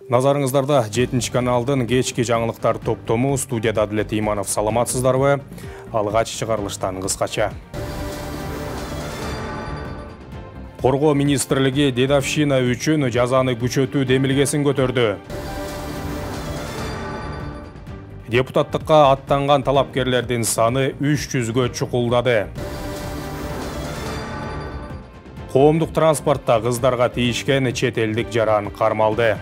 Назарыңыздарда 7 каналдың кечки жаңылыктар топтому, студияда Адилет Иманов. Саламатсыздарбы? Алгач чыгарылыштан кыскача. Коргоо министрлиги дедовщина үчүн жазаны күчөтүү демилгесин көтөрдү. Депутаттыкка аттанган талапкерлердин саны 300гө чукулдады. Коомдук транспортта кыздарга тийишкен чет элдик жаран кармалды.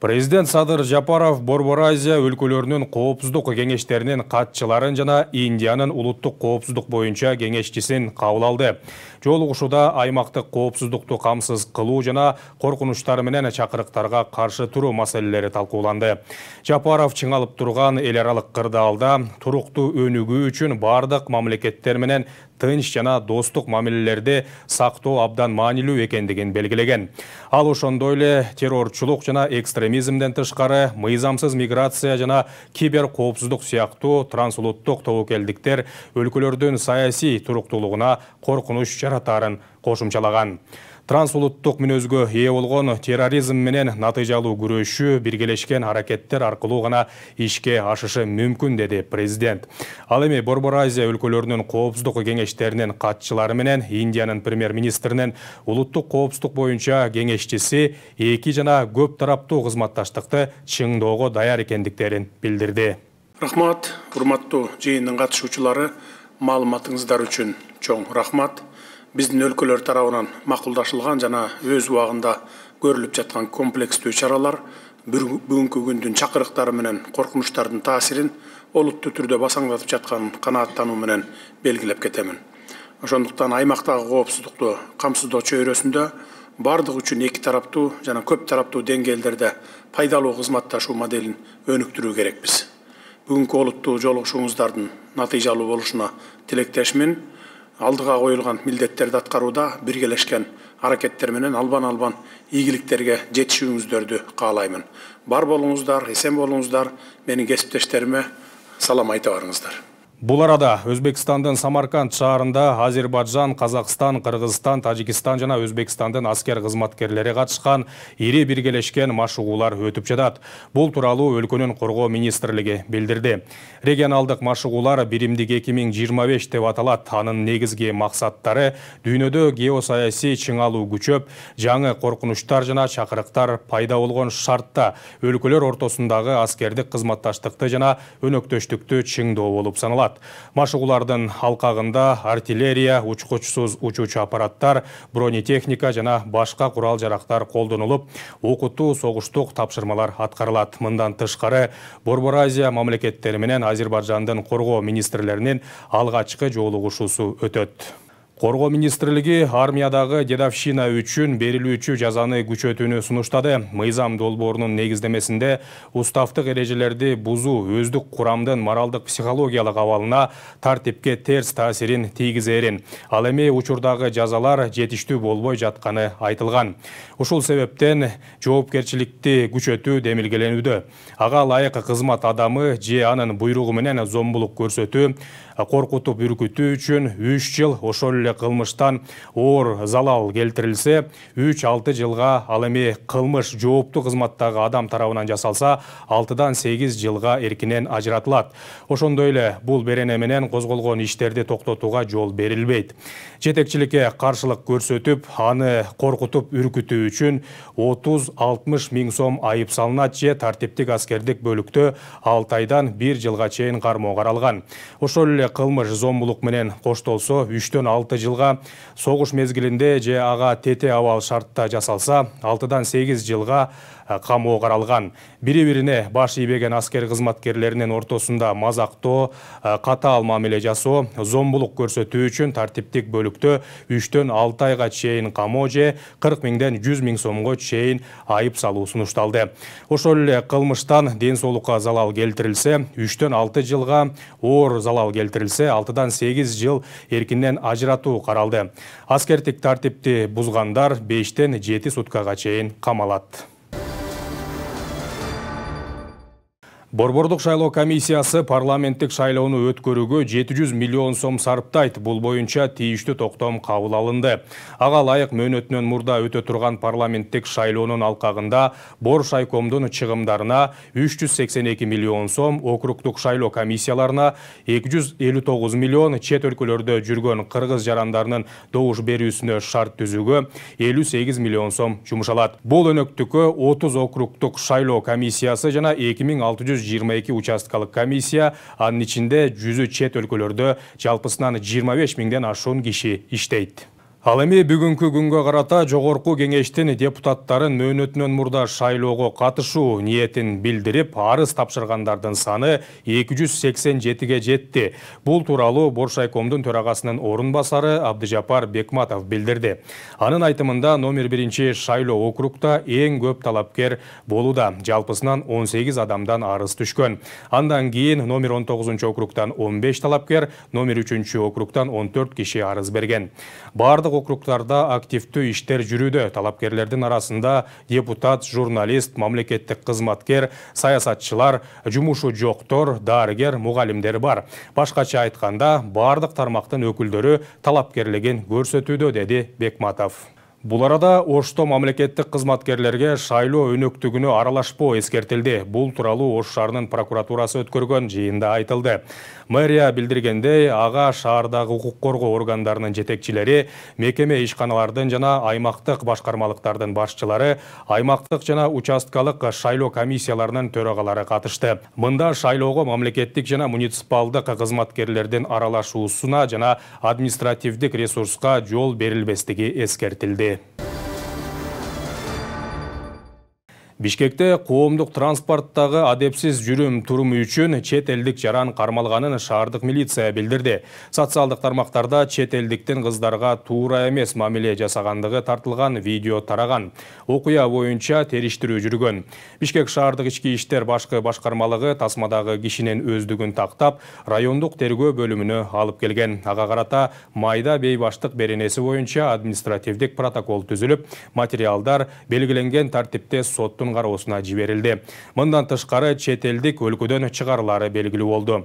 Президент Садыр Жапаров Борбор-Азия өлкөлөрүнүн коопсуздук кеңештеринин катчыларын жана Индиянын улуттук коопсуздук боюнча кеңешчисин кабыл алды. Жолугушууда аймактык коопсуздукту камсыз кылуу жана коркунучтар менен чакырыктарга каршы туруу маселелери талкууланды. Жапаров чыңалып турган эл аралык кырдаалда туруктуу өнүгүү үчүн бардык мамлекеттер менен тынч жана достук мамилелерди сактоо абдан маанилүү экендигин белгилеген. Ал ошондой эле террорчулук жана экстремизмден тышкары мыйзамсыз миграция жана кибер коопсуздук сыяктуу трансулуттук тобокелдиктер өлкөлөрдүн саясий туруктуулугуна коркунуч жаратарын кошумчалаган. Трансулуттук мүнөзгө ээ болгон терроризм менен натыйжалуу күрөшүү биргелешкен аракеттер аркылуу гана ишке ашышы мүмкүн, деди президент. Ал эми Борбор-Азия өлкөлөрүнүн коопсуздук кеңештеринин катчылары менен Индиянын премьер-министринин улуттук коопсуздук боюнча кеңешчиси эки жана көп тараптуу кызматташтыкты чыңдоого даяр экендиктерин билдирди. Рахмат, урматтуу жыйындын катышуучулары, маалыматыңыздар үчүн чоң рахмат. Биздин өлкөлөр тарабынан макулдашылган жана өз убагында көрүлүп жаткан комплекстүү чаралар бүгүнкү күндүн чакырыктары менен коркунучтардын таасирин олуттуу түрдө басаңдатып жатканын канааттануу менен белгилеп кетемин. Ошондуктан аймактагы коопсуздукту камсыздоо чөйрөсүндө бардык үчүн эки тараптуу жана көп тараптуу деңгээлдерде пайдалуу кызматташуу моделин өнүктүрүү керекпиз. Бүгүнкү олуттуу жолугушууңуздардын натыйжалуу болушуна тилектешмин. Алдыга коюлган милдеттерди аткарууда биргелешкен аракеттер менен албан ийгиликтерге жетишүүңүздөрдү каалаймын. Бар болуңуздар, эсен болуңуздар, менин кесиптештериме салам айта барыңыздар. Бул арада Өзбекстандын Самарканд шаарында Азербайжан, Казакстан, Кыргызстан, Тажикстан жана Өзбекстандын аскер кызматкерлери катышкан ири биргелешкен машыгуулар өтүп жатат. Бул тууралуу өлкөнүн коргоо министрлиги билдирди. Регионалдык машыгуулар биримдик 2025 деп аталат. Анын негизги максаттары дүйнөдө геосаясий чыңалуу күчөп, жаңы коркунучтар жана чакырыктар пайда болгон шартта өлкөлөр ортосундагы аскердик кызматташтыкты жана өнөктөштүктү чыңдоо болуп саналат. Машыгуулардын алкагында артиллерия, учкучсуз учуучу аппараттар, бронетехника жана башка курал-жарактар колдонулуп, окутуу согуштук тапшырмалар аткарылат. Мындан тышкары Борбор-Азия мамлекеттери менен Азербайжандын коргоо министрлеринин алгачкы жолугушуусу өтөт. Коргоо министрлиги армиядагы дедовщина үчүн берилүүчү жазаны күчөтүүнү сунуштады. Мыйзам долбоорунун негиздемесинде уставдык эрежелерди бузуу өздүк курамдын моралдык психологиялык абалына тартипке терс таасирин тийгизерин. Ал эми учурдагы жазалар жетиштүү болбой жатканы айтылган. Ушул себептен жоопкерчиликти күчөтүү демилгеленүүдө. Ага ылайык кызмат адамы же анын буйругу менен зомбулук көрсөтүү, коркутуп үркүтүү үчүн 3 жыл, ошол эле кылмыштан оор залал келтирилсе 3-6 жылга, ал эми кылмыш жооптуу кызматтагы адам тарабынан жасалса 6-дан 8 жылга эркинен ажыратылат. Ошондой эле бул берене менен козголгон иштерди токтотууга жол берилбейт. Жетекчиликке каршылык көрсөтүп, аны коркутуп үркүтүү үчүн 30-60 миң сом айып салынат же тартиптик аскердик бөлүктө 6 айдан 1 жылга чейин кармоо каралган. Ошол эле кылмыш зомбулук менен коштолсо 3-төн 6 жылга, согуш мезгилинде же ага тете абал шартта жасалса 6-дан 8 жылга камоо каралган. Бири-бирине баш ийбеген аскер кызматкерлеринин ортосунда мазактоо, катаал мамиле жасоо, зомбулук көрсөтүү үчүн тартиптик бөлүктө 3-төн 6 айга чейин камоо же 40 миңден 100 миң сомго чейин айып салуу сунушталды. Ошол эле кылмыштан ден соолукка залал келтирилсе 3-төн 6 жылга, оор залал келтирилсе 6-дан 8 жыл эркинен ажыратуу каралды. Аскердик тартипти бузгандар 5-тен 7 суткага чейин камалат. Борбордук шайлоо комиссиясы парламенттик шайлоону өткөрүүгө 700 миллион сом сарптайт. Бул боюнча тийиштүү токтом кабыл алынды. Ага ылайык мөөнөтүнөн мурда өтө турган парламенттик шайлоонун алкагында Бор шайкомдун чыгымдарына 382 миллион сом, округдук шайлоо комиссияларына 259 миллион, чет өлкөлөрдө жүргөн кыргыз жарандарынын добуш берүүсүнө шарт түзүүгө 58 миллион сом жумшалат. Бул өнөктүккө 30 округдук шайлоо комиссиясы жана 2622 участкалык комиссия, анын ичинде 100 чет өлкөлөрдө жалпысынан 25 миңден ашуун киши иштейт. Ал эми бүгүнкү күнгө карата жогорку кеңештин депутаттарын мөөнөтүнөн мурда шайлоого катышуу ниетин билдирип, арыз тапшыргандардын саны 287-ге жетти. Бул тууралуу Боршайкомдун төрагасынын орун басары Абдыжапар Бекматов билдирди. Анын айтымында номер 1 шайлоо округда эң көп талапкер болууда. Жалпысынан 18 адамдан арыз түшкөн. Андан кийин номер 19 округдан 15 талапкер, номер 3 округдан 14 киши арыз берген. Бардык округдарда активдүү иштер жүрүүдө. Талапкерлердин арасында депутат, журналист, мамлекеттик кызматкер, саясатчылар, жумушу жоктор, дарыгер, мугалимдер бар. Башкача айтканда, бардык тармактын өкүлдөрү талапкерлигин көрсөтүүдө, деди Бекматов. Бул арада Ошто мамлекеттик кызматкерлерге шайлоо өнөктүгүнө аралашпоо эскертилди. Бул тууралуу Ош шаарынын прокуратурасы өткөргөн жыйында айтылды. Мэрия билдиргендей, ага шаардагы укук коргоо органдарынын жетекчилери, мекеме ишканалардын жана аймактык башкармалыктардын башчылары, аймактык жана участкалык шайлоо комиссияларынын төрагалары катышты. Мында шайлоого мамлекеттик жана муниципалдык кызматкерлердин аралашуусуна жана административдик ресурска жол берилбестиги эскертилди. Бишкекте коомдук транспорттагы адепсиз жүрүм туруму үчүн чет элдик жаран кармалганын шаардык милиция билдирди. Социалдык тармактарда чет элдиктин кыздарга туура эмес мамиле жасагандыгы тартылган видео тараган. Окуя боюнча териштирүү жүргөн. Бишкек шаардык ички иштер башкы башкармалыгы тасмадагы кишинин өздүгүн тактап, райондук тергөө бөлүмүнө алып келген. Ага карата майда бейбаштык беренеси боюнча административдик протокол түзүлүп, материалдар белгиленген тартипте соттун кароосуна жиберилди. Мындан тышкары чет элдик өлкөдөн чыгарылары белгилүү болду.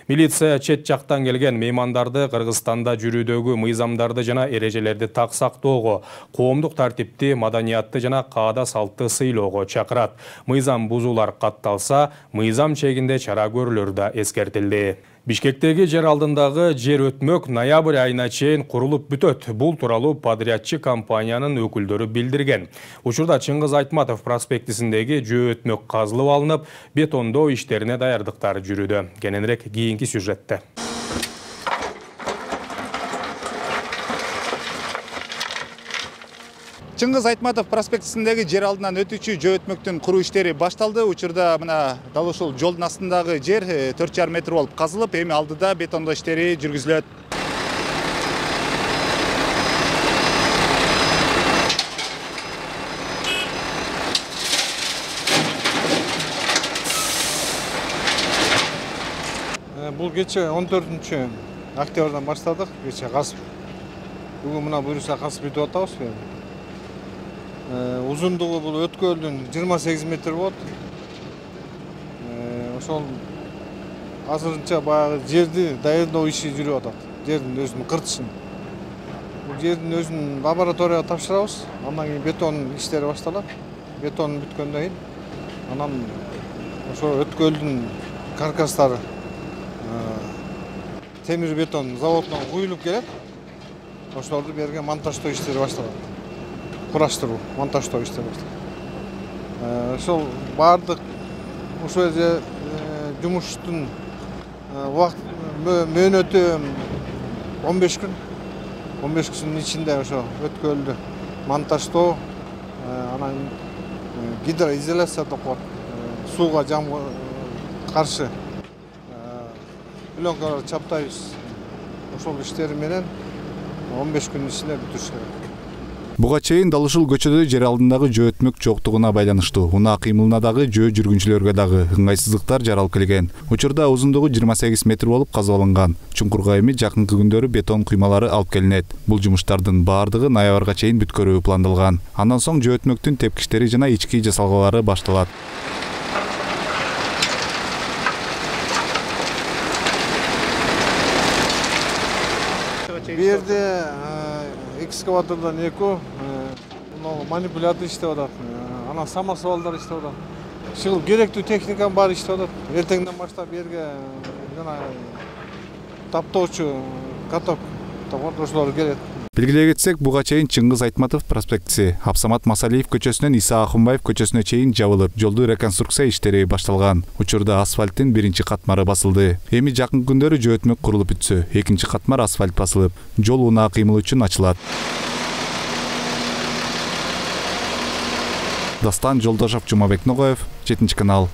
Милиция чет жактан келген меймандарды Кыргызстанда жүрүүдөгү мыйзамдарды жана эрежелерди так сактоого, коомдук тартипти, маданиятты жана каада салтты сыйлоого чакырат. Мыйзам бузуулар катталса, мыйзам чегинде чара көрүлөрү да эскертилди. Бишкектеги жер алдындагы жер өтмөк ноябрь айына чейин курулуп бүтөт. Бул тууралуу подрядчы компаниянын өкүлдөрү билдирген. Учурда Чыңгыз Айтматов проспектисиндеги жөө өтмөк казылып алынып, бетондоо иштерине даярдыктар жүрүүдө. Кененирээк кийинки сюжетте. Чыңгыз Айтматов проспектисиндеги жер алдынан өтүүчү жөө өтмөктүн куруу иштери башталды. Учурда мына дал ушул жолдун астындагы жер 4,5 метр болуп казылып, эми алдыда бетондоо иштери жүргүзүлөт. Бул кече 14 октябрдан баштадык, кече касып. Бүгүн мына буюрса касып бүтүп атабыз. Узундугу бул өткөлдүн 28 метр болот. Ошол азырынча баягы жерди даярдоо иши жүрүп атат. Жердин өзүнүн кыртышын. Бул жердин өзүн лабораторияга тапшырабыз. Андан кийин бетон иштери башталат. Бетон бүткөндөн кийин анан ошо өткөлдүн каркастары темир бетон заводунан куюлуп келет. Ошолорду берген монтаждоо иштери башталат. Кураштыруу, монтаждоо иштери башталат. Ошол бардык ошо жерде жумуштун убакыт мөөнөтү 15 күн. 15 күнүн ичинде ошо өткөлдү монтаждоо, анан гидроизоляция деп коет, сууга жамга каршы пленкаларды чаптайбыз. Ошол иштери менен 15 күнүн ичинде бүтүш керек. Буга чейин дал ушул көчөдө жер алдындагы жөө өтмөк жоктугуна байланыштуу унаа кыймылына дагы жөө жүргүнчүлөргө дагы ыңгайсыздыктар жаралып келген. Учурда узундугу 28 метр болуп казып алынган. Чуңкурга эми жакынкы күндөрү бетон куймалары алып келинет. Бул жумуштардын баардыгы ноябрга чейин бүткөрүү пландалган. Андан соң жөө өтмөктүн тепкичтери жана ички жасалгалары башталат. жерде экскаватордан экөө манипулятор иштеп атат, анан самосвалдар иштеп атат. Ушул керектүү техниканын баары иштеп атат. Эртеңден баштап жерге жана таптоочу каток ошолор келет. Белгилей кетсек, буга чейин Чыңгыз Айтматов проспектиси Абсамат Масалиев көчөсүнөн Иса Ахунбаев көчөсүнө чейин жабылып, жолду реконструкция иштери башталган. Учурда асфальттын биринчи катмары басылды. Эми жакын күндөрү жөөтмөк курулуп бүтсө, экинчи катмар асфальт басылып, жол унаа кыймыл үчүн ачылат. Дастан Жолдошов, Жумабек Ногоев, 7 канал.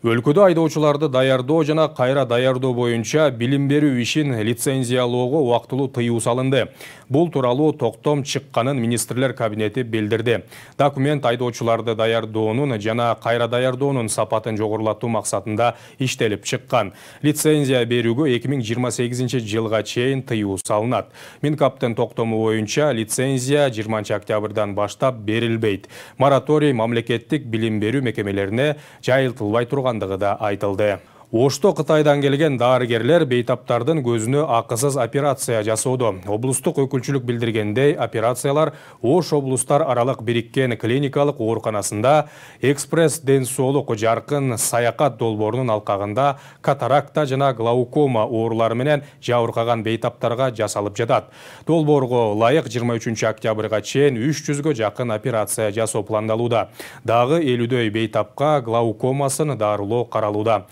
Өлкөдө айдоочуларды даярдоо жана кайра даярдоо боюнча билим берүү ишин лицензиялоого убактылуу тыюу салынды. Бул тууралуу токтом чыкканын министрлер кабинети билдирди. Документ айдоочуларды даярдоонун жана кайра даярдоонун сапатын жогорулатуу максатында иштелип чыккан. Лицензия берүүгө 2028-жылга чейин тыюу салынат. Минкаптын токтому боюнча лицензия 20 октябрдан баштап берилбейт. Мораторий мамлекеттик билим берүү мекемелерине жайылтылбай тургандыгы да айтылды. Ошто Кытайдан келген дарыгерлер бейтаптардын көзүнө акысыз операция жасоодо. Облустук өкүлчүлүк билдиргендей, операциялар Ош облустар аралык бириккен клиникалык ооруканасында экспресс ден соолук жаркын саякат долбоорунун алкагында катаракта жана глаукома оорулары менен жабыркаган бейтаптарга жасалып жатат. Долбоорго ылайык 23 октябрга чейин 300гө жакын операция жасоо пландалууда. Дагы 50дөй бейтапка глаукомасын дарылоо каралууда.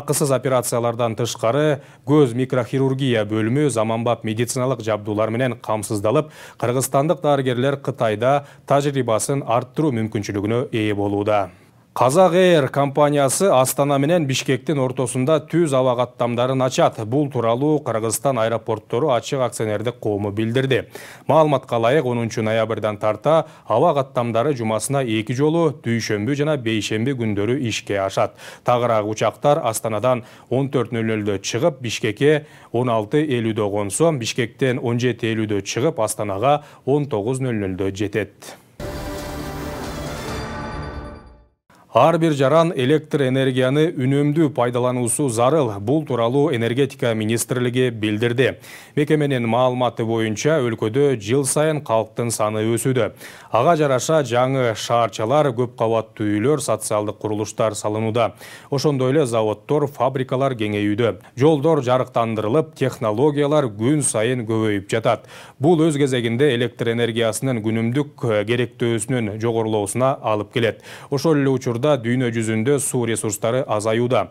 Акысыз операциялардан тышкары көз микрохирургия бөлүмү заманбап медициналык жабдуулар менен камсыздалып, кыргызстандык дарыгерлер Кытайда тажрыйбасын арттыруу мүмкүнчүлүгүнө ээ болууда. Казак Эйр компаниясы Астана менен Бишкектин ортосунда түз аба каттамдарын ачат. Бул тууралуу Кыргызстан аэропорттору ачык акционердик коому билдирди. Маалыматка ылайык 10 ноябрдан тарта аба каттамдары жумасына 2 жолу дүйшөмбү жана бейшемби күндөрү ишке ашат. Тагыраак учактар Астанадан 14:00-дө чыгып, Бишкекке 16:50-дө консо, Бишкектен 17:50-дө чыгып, Астанага 19:00-дө жетет. Ар бир жаран электр энергияны үнөмдүү пайдалануусу зарыл. Бул тууралуу энергетика министрлиги билдирди. Мекеменин маалыматы боюнча өлкөдө жыл сайын калктын саны өсүүдө. Ага жараша жаңы шаарчалар, көп кабаттуу үйлөр, социалдык курулуштар салынууда. Ошондой эле заводдор, фабрикалар кеңейүүдө. Жолдор жарыктандырылып, технологиялар күн сайын көбөйүп жатат. Бул өз кезегинде электр энергиясынын күнүмдүк керектөөсүнүн жогорулоосуна алып келет. Ошол эле учурда дүйнө жүзүндө суу ресурстары азаюуда.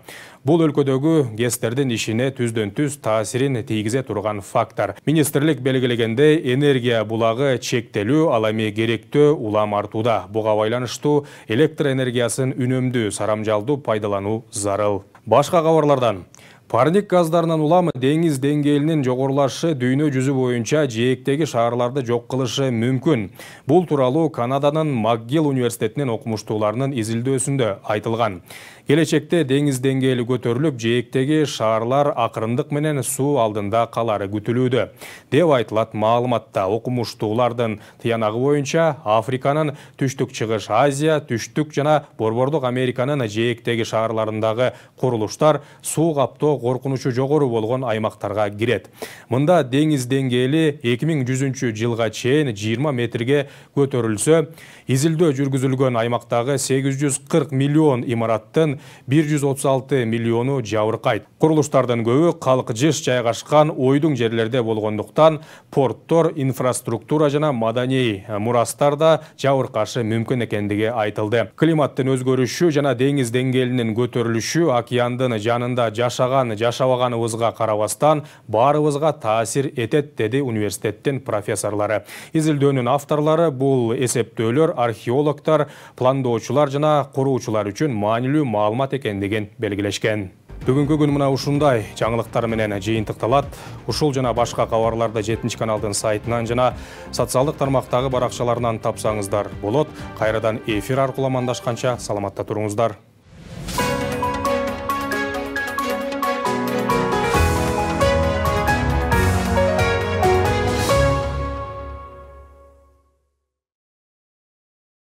Бул өлкөдөгү ГЭСтердин ишине түздөн-түз таасирин тийгизе турган фактор. Министрлик белгилегендей, энергия булагы чектелүү, ал эми керектөө улам артууда. Буга байланыштуу электр энергиясын үнөмдүү, сарамжалдуу пайдалануу зарыл. Башка кабарлардан. Парник газдарынан улам деңиз деңгээлинин жогорулашы дүйнө жүзү боюнча жээктеги шаарларды жок кылышы мүмкүн. Бул тууралуу Канаданын МакГилл университетинин окумуштууларынын изилдөөсүндө айтылган. Келечекте деңиз деңгээли көтөрүлүп, жээктеги шаарлар акырындык менен суу алдында калары күтүлүүдө, деп айтылат маалыматта. Окумуштуулардын тыянагы боюнча Африканын, Түштүк Чыгыш Азия, Түштүк жана Борбордук Американын жээктеги шаарларындагы курулуштар суу каптоо коркунучу жогору болгон аймактарга кирет. Мында деңиз деңгээли 2100-жылга чейин 20 метрге көтөрүлсө, изилдөө жүргүзүлгөн аймактагы 840 миллион имараттын 136 миллиону жабыркайт. Курулуштардын көбү калк жыш жайгашкан ойдуң жерлерде болгондуктан порттор, инфраструктура жана маданий мурастарда жабыркашы мүмкүн экендиги айтылды. Климаттын өзгөрүшү жана деңиз деңгээлинин көтөрүлүшү океандын жанында жашабаганыбызга карабастан баарыбызга таасир этет, деди университеттин профессорлору. Изилдөөнүн авторлору бул эсептөөлөр археологдор, пландоочулар жана куруучулар үчүн маанилүү маалымат экендигин белгилешкен. Бүгүнкү күн мына ушундай жаңылыктар менен жыйынтыкталат. Ушул жана башка кабарларды 7 каналдын сайтынан жана социалдык тармактагы баракчаларынан тапсаңыздар болот. Кайрадан эфир аркылуу амандашканча саламатта туруңуздар.